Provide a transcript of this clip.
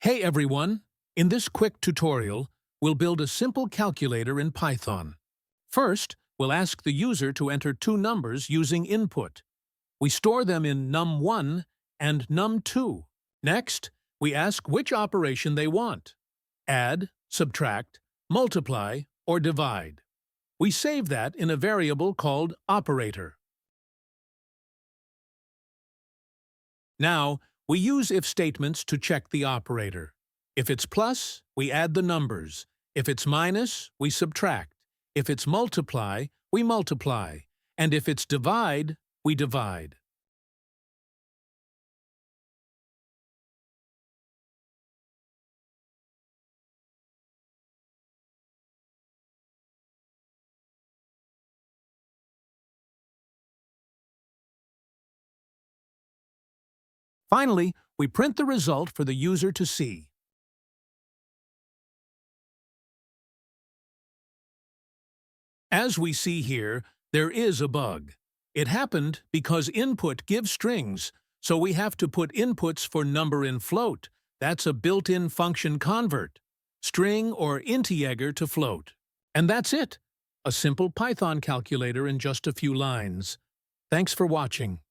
Hey everyone! In this quick tutorial, we'll build a simple calculator in Python. First, we'll ask the user to enter two numbers using input. We store them in num1 and num2. Next, we ask which operation they want: add, subtract, multiply, or divide. We save that in a variable called operator. Now, we use if statements to check the operator. If it's plus, we add the numbers. If it's minus, we subtract. If it's multiply, we multiply. And if it's divide, we divide. Finally, we print the result for the user to see. As we see here, there is a bug. It happened because input gives strings, so we have to put inputs for number in float. That's a built-in function convert. String or integer to float. And that's it. A simple Python calculator in just a few lines. Thanks for watching.